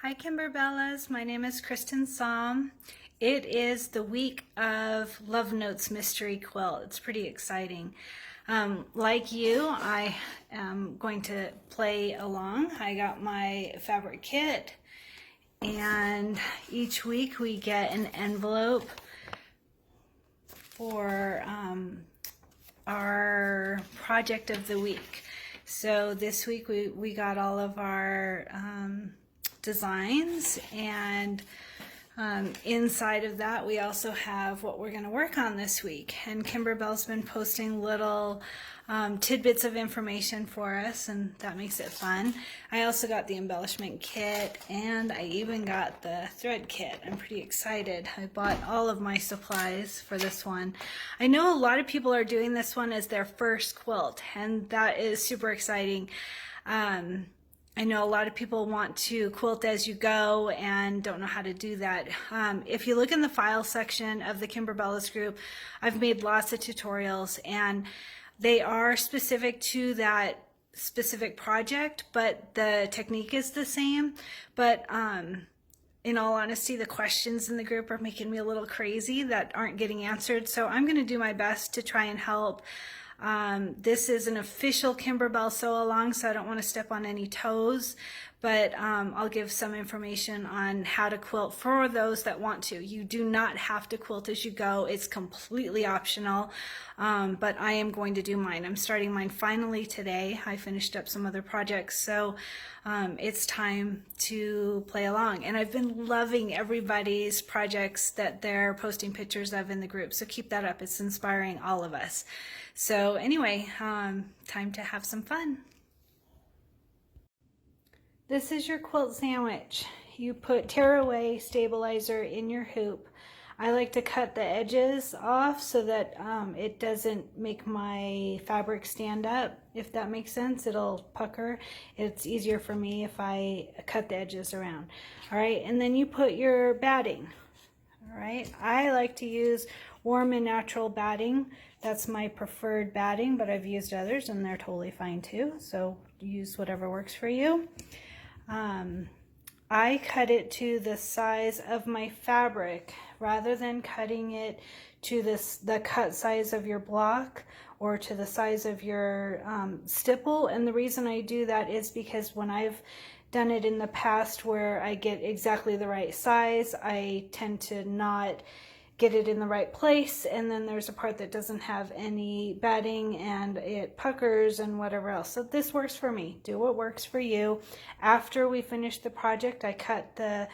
Hi Kimberbellas, my name is Kristen Somm. It is the week of Love Notes Mystery Quilt. It's pretty exciting. Like you, I am going to play along. I got my fabric kit, and each week we get an envelope for our project of the week. So this week we got all of our designs, and inside of that we also have what we're going to work on this week. And Kimberbell's been posting little tidbits of information for us, and that makes it fun. I also got the embellishment kit, and I even got the thread kit. I'm pretty excited. I bought all of my supplies for this one. I know a lot of people are doing this one as their first quilt, and that is super exciting. I know a lot of people want to quilt as you go and don't know how to do that. If you look in the file section of the Kimberbellas group, I've made lots of tutorials, and they are specific to that specific project, but the technique is the same. But in all honesty, the questions in the group are making me a little crazy that aren't getting answered. So I'm going to do my best to try and help. This is an official Kimberbell sew along, so I don't want to step on any toes, but I'll give some information on how to quilt for those that want to. You do not have to quilt as you go. It's completely optional, but I am going to do mine. I'm starting mine finally today. I finished up some other projects, so it's time to play along. And I've been loving everybody's projects that they're posting pictures of in the group, so keep that up. It's inspiring all of us. So anyway, time to have some fun. This is your quilt sandwich. You put tearaway stabilizer in your hoop. I like to cut the edges off so that it doesn't make my fabric stand up, if that makes sense. It'll pucker. It's easier for me if I cut the edges around. All right, and then you put your batting. All right, I like to use warm and natural batting. That's my preferred batting, but I've used others and they're totally fine too. So use whatever works for you. I cut it to the size of my fabric rather than cutting it to the cut size of your block or to the size of your stipple. And the reason I do that is because when I've done it in the past where I get exactly the right size, I tend to not get it in the right place, and then there's a part that doesn't have any batting and it puckers and whatever else. So this works for me. Do what works for you. After we finish the project, I cut the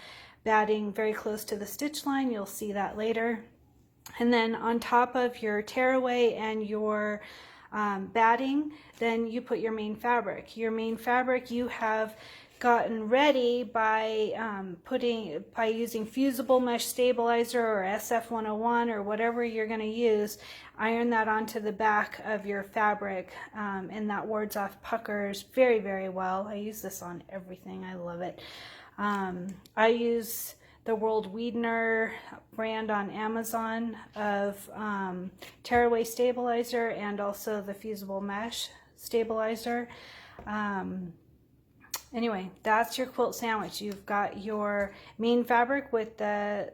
batting very close to the stitch line. You'll see that later. And then on top of your tearaway and your batting, then you put your main fabric. Your main fabric you have gotten ready by using fusible mesh stabilizer or SF101 or whatever you're going to use. Iron that onto the back of your fabric, and that wards off puckers very, very well. I use this on everything. I love it. I use the World Wiedner brand on Amazon of tearaway stabilizer and also the fusible mesh stabilizer. Anyway, that's your quilt sandwich. You've got your main fabric with the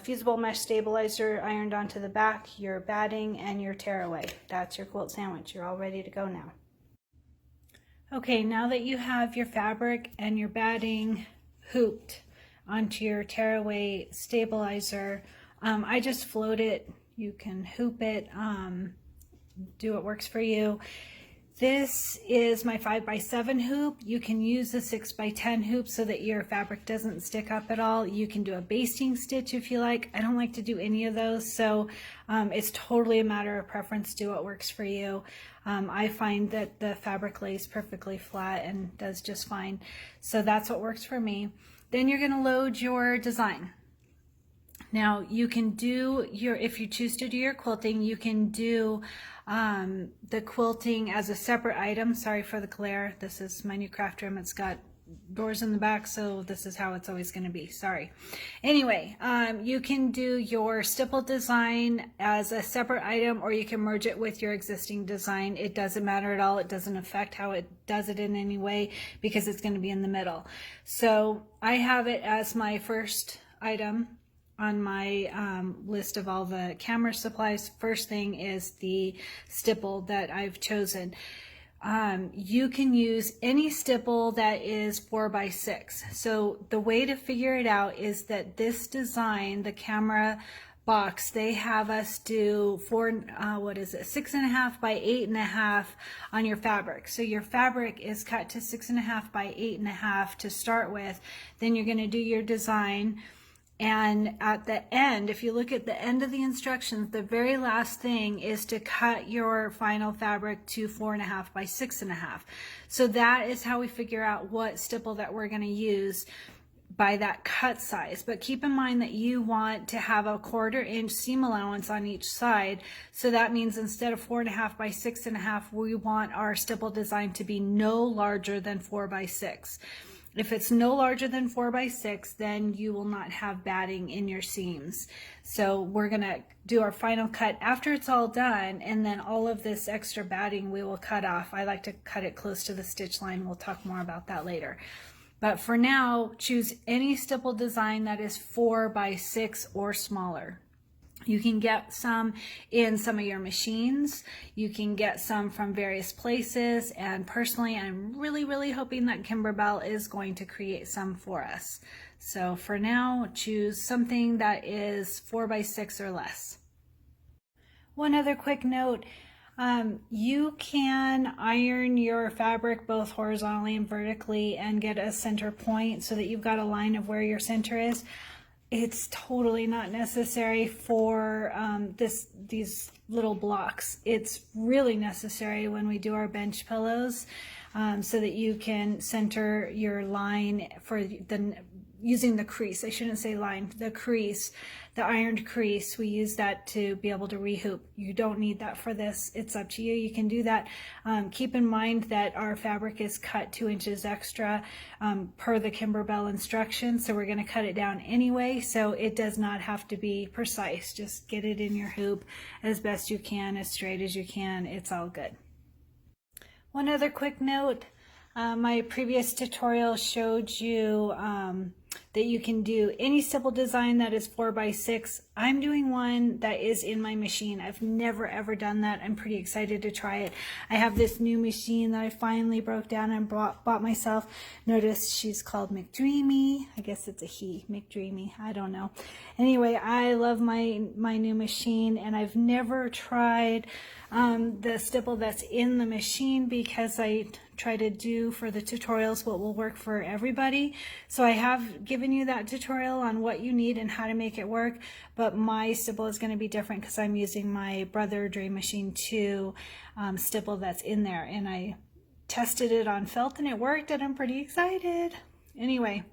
fusible mesh stabilizer ironed onto the back, your batting, and your tearaway. That's your quilt sandwich. You're all ready to go now. Okay, now that you have your fabric and your batting hooped onto your tearaway stabilizer, I just float it. You can hoop it, do what works for you. This is my 5x7 hoop. You can use the 6x10 hoop so that your fabric doesn't stick up at all. You can do a basting stitch if you like. I don't like to do any of those, so it's totally a matter of preference. Do what works for you. I find that the fabric lays perfectly flat and does just fine. So that's what works for me. Then you're going to load your design. Now you can do if you choose to do your quilting, you can do the quilting as a separate item. Sorry for the glare. This is my new craft room. It's got doors in the back, so this is how it's always going to be. Sorry. Anyway, you can do your stipple design as a separate item, or you can merge it with your existing design. It doesn't matter at all. It doesn't affect how it does it in any way because it's going to be in the middle. So I have it as my first item on my list of all the camera supplies. First thing is the stipple that I've chosen. You can use any stipple that is 4x6. So the way to figure it out is that this design, the camera box, they have us do 6.5 by 8.5 on your fabric. So your fabric is cut to 6.5 by 8.5 to start with. Then you're going to do your design. And at the end, if you look at the end of the instructions, the very last thing is to cut your final fabric to 4.5 by 6.5. So that is how we figure out what stipple that we're going to use by that cut size. But keep in mind that you want to have a 1/4 inch seam allowance on each side. So that means instead of 4.5 by 6.5, we want our stipple design to be no larger than 4 by 6. If it's no larger than 4 by 6, then you will not have batting in your seams. So we're going to do our final cut after it's all done, and then all of this extra batting we will cut off. I like to cut it close to the stitch line. We'll talk more about that later. But for now, choose any stipple design that is 4 by 6 or smaller. You can get some in some of your machines. You can get some from various places. And personally, I'm really hoping that Kimberbell is going to create some for us. So for now, choose something that is 4 by 6 or less. One other quick note. You can iron your fabric both horizontally and vertically and get a center point so that you've got a line of where your center is. It's totally not necessary for these little blocks. It's really necessary when we do our bench pillows so that you can center your line for using the crease. I shouldn't say line, the crease, the ironed crease. We use that to be able to rehoop. You don't need that for this. It's up to you. You can do that. Keep in mind that our fabric is cut 2 inches extra per the Kimberbell instructions. So we're going to cut it down anyway. So it does not have to be precise. Just get it in your hoop as best you can, as straight as you can. It's all good. One other quick note. My previous tutorial showed you that you can do any stipple design that is 4 by 6. I'm doing one that is in my machine. I've never ever done that. I'm pretty excited to try it. I have this new machine that I finally broke down and bought myself. Notice she's called McDreamy. I guess it's a he, McDreamy. I don't know. Anyway, I love my new machine, and I've never tried the stipple that's in the machine because I try to do for the tutorials what will work for everybody. So I have given you that tutorial on what you need and how to make it work, but my stipple is going to be different because I'm using my Embroidery Machine 2 stipple that's in there, and I tested it on felt and it worked, and I'm pretty excited. Anyway.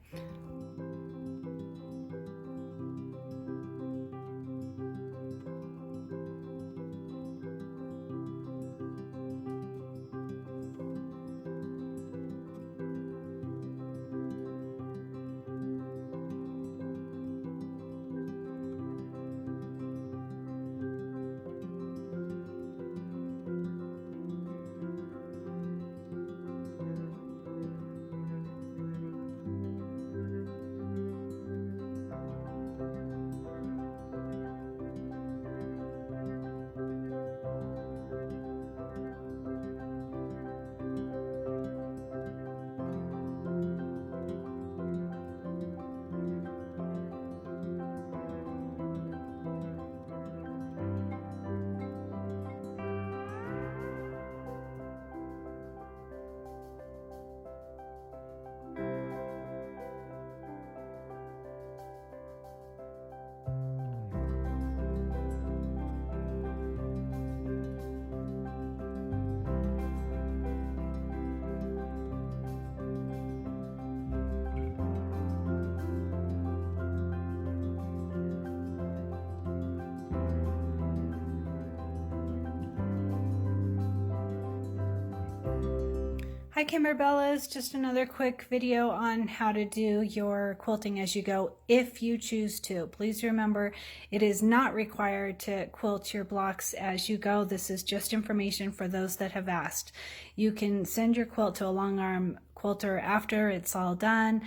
Hi Kimberbellas, just another quick video on how to do your quilting as you go if you choose to. Please remember it is not required to quilt your blocks as you go. This is just information for those that have asked. You can send your quilt to a long arm quilter after it's all done.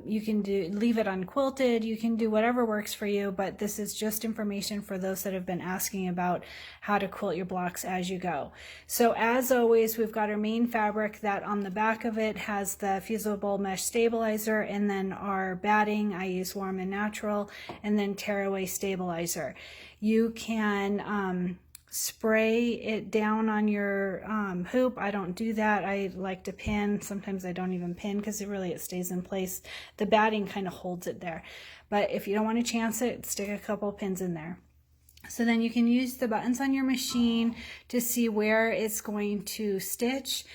You can leave it unquilted, you can do whatever works for you, but this is just information for those that have been asking about how to quilt your blocks as you go. So as always, we've got our main fabric that on the back of it has the fusible mesh stabilizer, and then our batting, I use Warm and Natural, and then tearaway stabilizer. You can spray it down on your hoop. I don't do that. I like to pin. Sometimes I don't even pin because it stays in place. The batting kind of holds it there. But if you don't want to chance it, stick a couple pins in there. So then you can use the buttons on your machine to see where it's going to stitch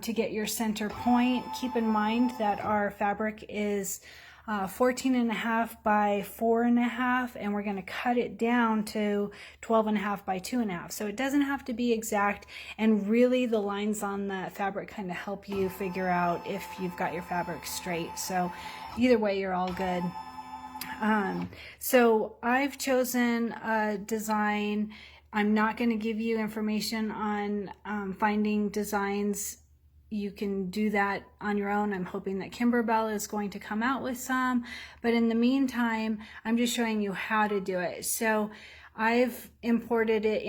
to get your center point. Keep in mind that our fabric is 14.5 by 4.5, and we're going to cut it down to 12.5 by 2.5. So it doesn't have to be exact, and really the lines on the fabric kind of help you figure out if you've got your fabric straight. So either way, you're all good. So I've chosen a design. I'm not going to give you information on finding designs. You can do that on your own. I'm hoping that Kimberbell is going to come out with some, but in the meantime, I'm just showing you how to do it. So I've imported it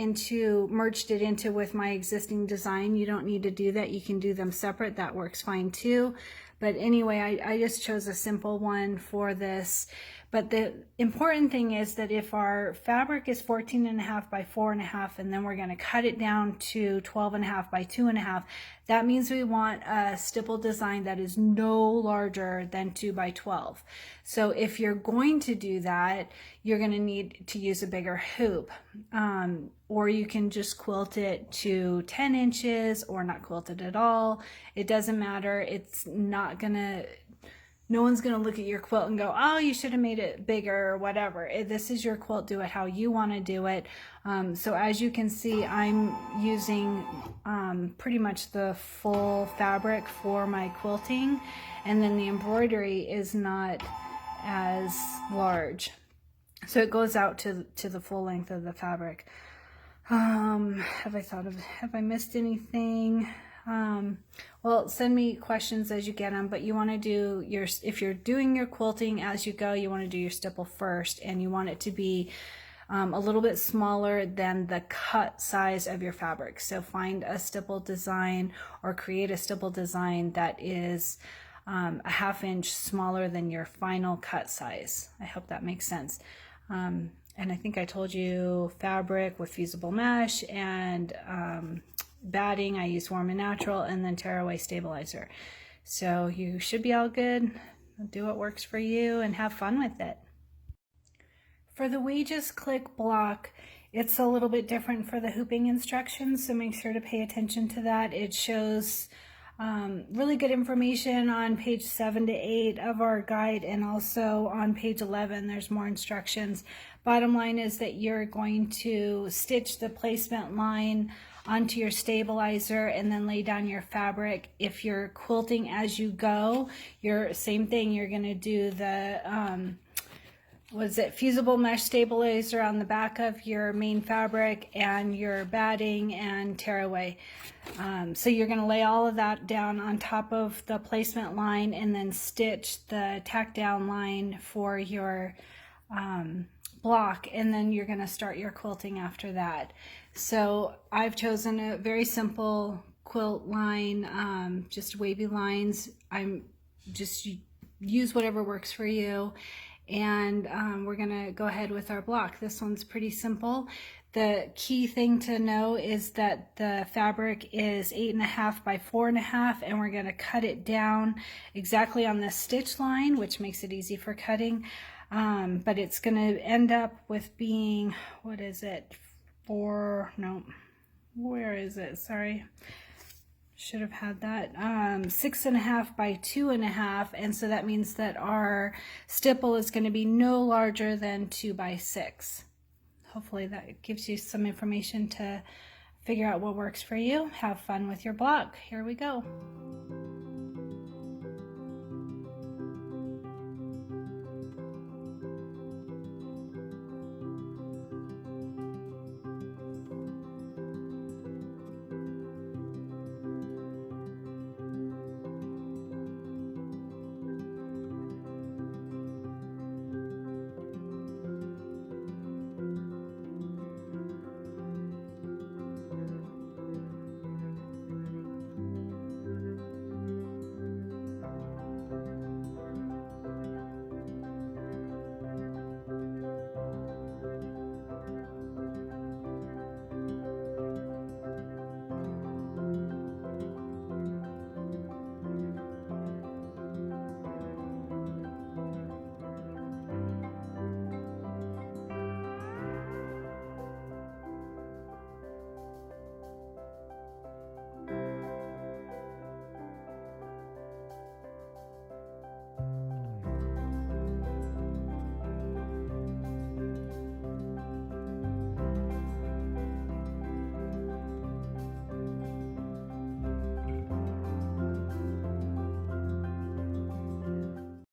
merged it into with my existing design. You don't need to do that. You can do them separate. That works fine too. But anyway, I just chose a simple one for this. But the important thing is that if our fabric is 14.5 by 4.5, and then we're going to cut it down to 12.5 by 2.5, that means we want a stipple design that is no larger than 2 by 12. So if you're going to do that, you're going to need to use a bigger hoop. Or you can just quilt it to 10 inches or not quilt it at all. It doesn't matter. It's not going to... No one's going to look at your quilt and go, oh, you should have made it bigger or whatever. This is your quilt. Do it how you want to do it. So as you can see, I'm using pretty much the full fabric for my quilting. And then the embroidery is not as large. So it goes out to the full length of the fabric. Have I missed anything? Well, send me questions as you get them, but you want to do if you're doing your quilting as you go, you want to do your stipple first, and you want it to be a little bit smaller than the cut size of your fabric. So find a stipple design or create a stipple design that is a 1/2 inch smaller than your final cut size. I hope that makes sense. And I think I told you fabric with fusible mesh and batting, I use Warm and Natural, and then tearaway stabilizer. So you should be all good. Do what works for you and have fun with it. For the Wages Click block, it's a little bit different for the hooping instructions, so make sure to pay attention to that. It shows really good information on page 7 to 8 of our guide, and also on page 11 there's more instructions. Bottom line is that you're going to stitch the placement line onto your stabilizer and then lay down your fabric. If you're quilting as you go, same thing, you're going to do the fusible mesh stabilizer on the back of your main fabric and your batting and tearaway. So you're going to lay all of that down on top of the placement line and then stitch the tack down line for your block, and then you're going to start your quilting after that. So I've chosen a very simple quilt line, just wavy lines. Just use whatever works for you. And we're going to go ahead with our block. This one's pretty simple. The key thing to know is that the fabric is 8.5 by 4.5, and we're going to cut it down exactly on the stitch line, which makes it easy for cutting. But it's going to end up with being, what is it? Where is it? Sorry. Should have had that. 6.5 by 2.5, and so that means that our stipple is going to be no larger than 2 by 6. Hopefully that gives you some information to figure out what works for you, have fun with your block. Here we go.